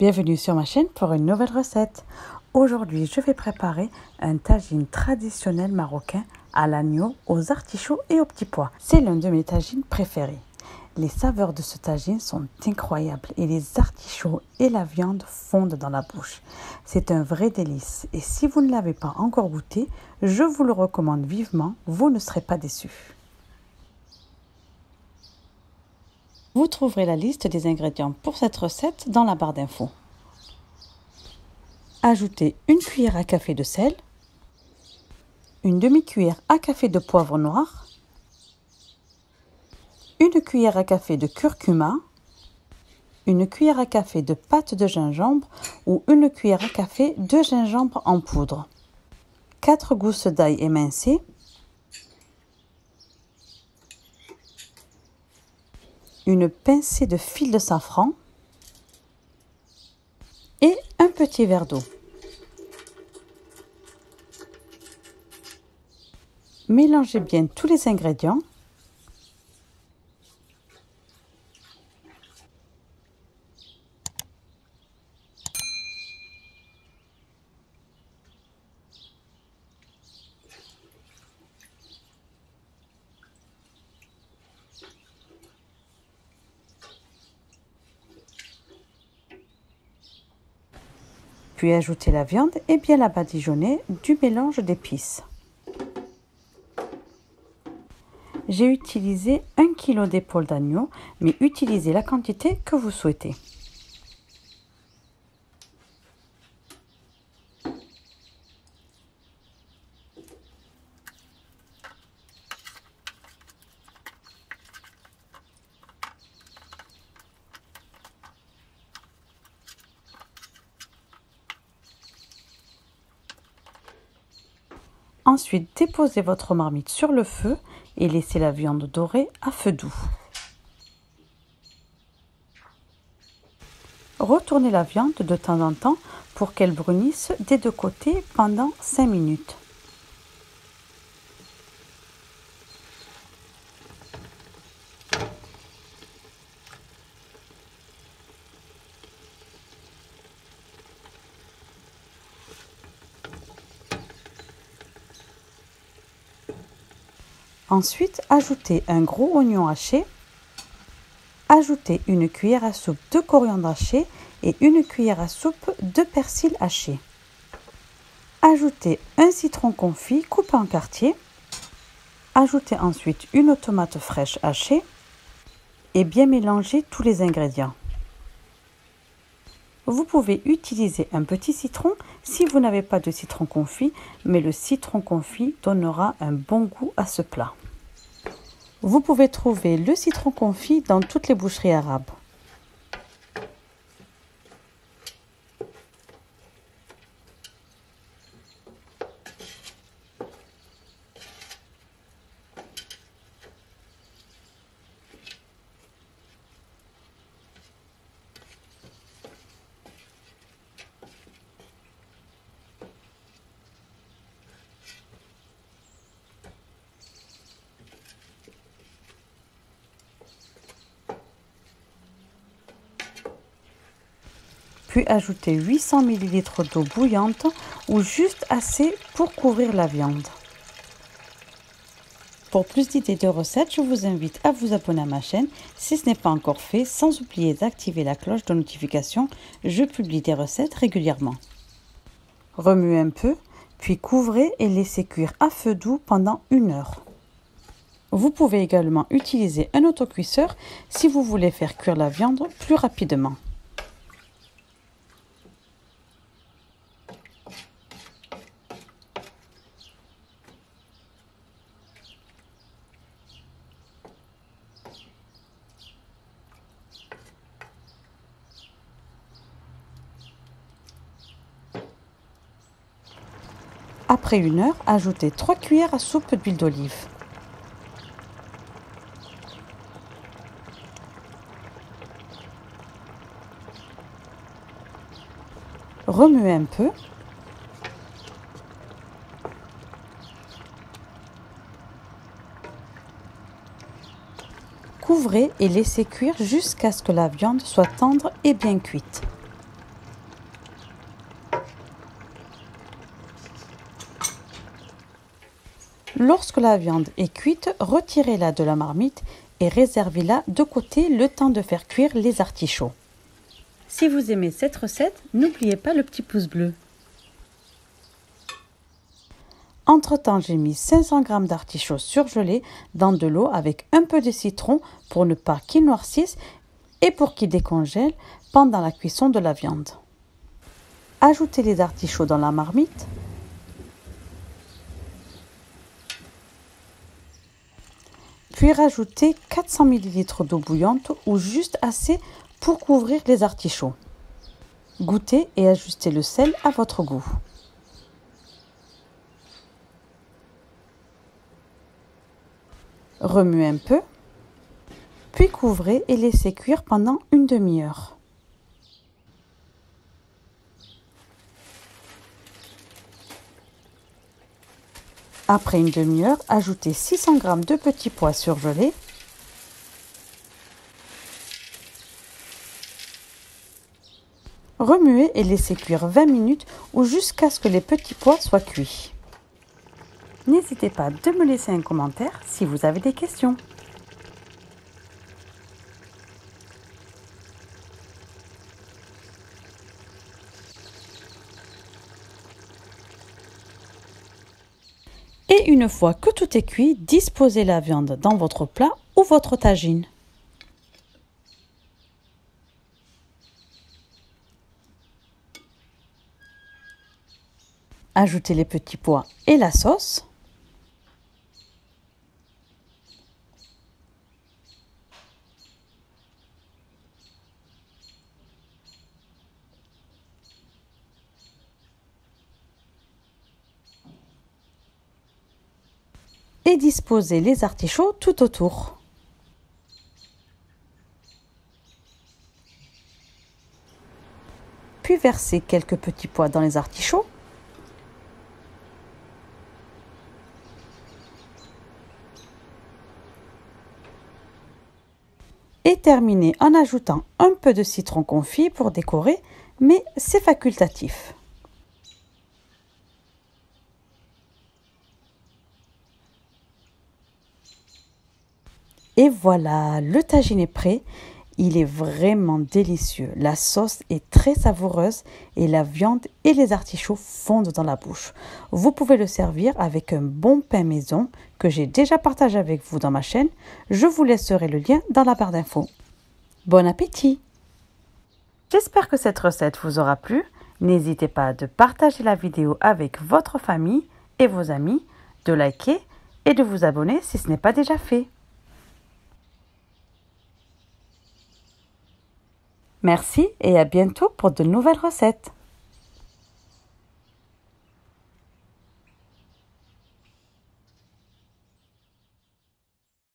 Bienvenue sur ma chaîne pour une nouvelle recette. Aujourd'hui, je vais préparer un tagine traditionnel marocain à l'agneau, aux artichauts et aux petits pois. C'est l'un de mes tagines préférés. Les saveurs de ce tagine sont incroyables et les artichauts et la viande fondent dans la bouche. C'est un vrai délice et si vous ne l'avez pas encore goûté, je vous le recommande vivement, vous ne serez pas déçus. Vous trouverez la liste des ingrédients pour cette recette dans la barre d'infos. Ajoutez une cuillère à café de sel, une demi-cuillère à café de poivre noir, une cuillère à café de curcuma, une cuillère à café de pâte de gingembre ou une cuillère à café de gingembre en poudre, 4 gousses d'ail émincées, une pincée de fil de safran et un petit verre d'eau. Mélangez bien tous les ingrédients. Puis ajoutez la viande et bien la badigeonner du mélange d'épices. J'ai utilisé 1 kg d'épaule d'agneau, mais utilisez la quantité que vous souhaitez. Ensuite, déposez votre marmite sur le feu et laissez la viande dorée à feu doux. Retournez la viande de temps en temps pour qu'elle brunisse des deux côtés pendant 5 minutes. Ensuite, ajoutez un gros oignon haché, ajoutez une cuillère à soupe de coriandre haché et une cuillère à soupe de persil haché. Ajoutez un citron confit coupé en quartiers, ajoutez ensuite une tomate fraîche hachée et bien mélanger tous les ingrédients. Vous pouvez utiliser un petit citron si vous n'avez pas de citron confit, mais le citron confit donnera un bon goût à ce plat. Vous pouvez trouver le citron confit dans toutes les boucheries arabes. Puis ajoutez 800 ml d'eau bouillante ou juste assez pour couvrir la viande. Pour plus d'idées de recettes, je vous invite à vous abonner à ma chaîne si ce n'est pas encore fait, sans oublier d'activer la cloche de notification. Je publie des recettes régulièrement. Remuez un peu, puis couvrez et laissez cuire à feu doux pendant 1 heure. Vous pouvez également utiliser un autocuisseur si vous voulez faire cuire la viande plus rapidement. Après 1 heure, ajoutez 3 cuillères à soupe d'huile d'olive. Remuez un peu. Couvrez et laissez cuire jusqu'à ce que la viande soit tendre et bien cuite. Lorsque la viande est cuite, retirez-la de la marmite et réservez-la de côté le temps de faire cuire les artichauts. Si vous aimez cette recette, n'oubliez pas le petit pouce bleu. Entre-temps, j'ai mis 500 g d'artichauts surgelés dans de l'eau avec un peu de citron pour ne pas qu'ils noircissent et pour qu'ils décongèlent pendant la cuisson de la viande. Ajoutez les artichauts dans la marmite. Puis rajoutez 400 ml d'eau bouillante ou juste assez pour couvrir les artichauts. Goûtez et ajustez le sel à votre goût. Remuez un peu, puis couvrez et laissez cuire pendant une demi-heure. Après une demi-heure, ajoutez 600 g de petits pois surgelés. Remuez et laissez cuire 20 minutes ou jusqu'à ce que les petits pois soient cuits. N'hésitez pas de me laisser un commentaire si vous avez des questions. Et une fois que tout est cuit, disposez la viande dans votre plat ou votre tagine. Ajoutez les petits pois et la sauce. Et disposez les artichauts tout autour. Puis versez quelques petits pois dans les artichauts. Et terminez en ajoutant un peu de citron confit pour décorer, mais c'est facultatif. Et voilà, le tagine est prêt. Il est vraiment délicieux. La sauce est très savoureuse et la viande et les artichauts fondent dans la bouche. Vous pouvez le servir avec un bon pain maison que j'ai déjà partagé avec vous dans ma chaîne. Je vous laisserai le lien dans la barre d'infos. Bon appétit! J'espère que cette recette vous aura plu. N'hésitez pas de partager la vidéo avec votre famille et vos amis, de liker et de vous abonner si ce n'est pas déjà fait. Merci et à bientôt pour de nouvelles recettes.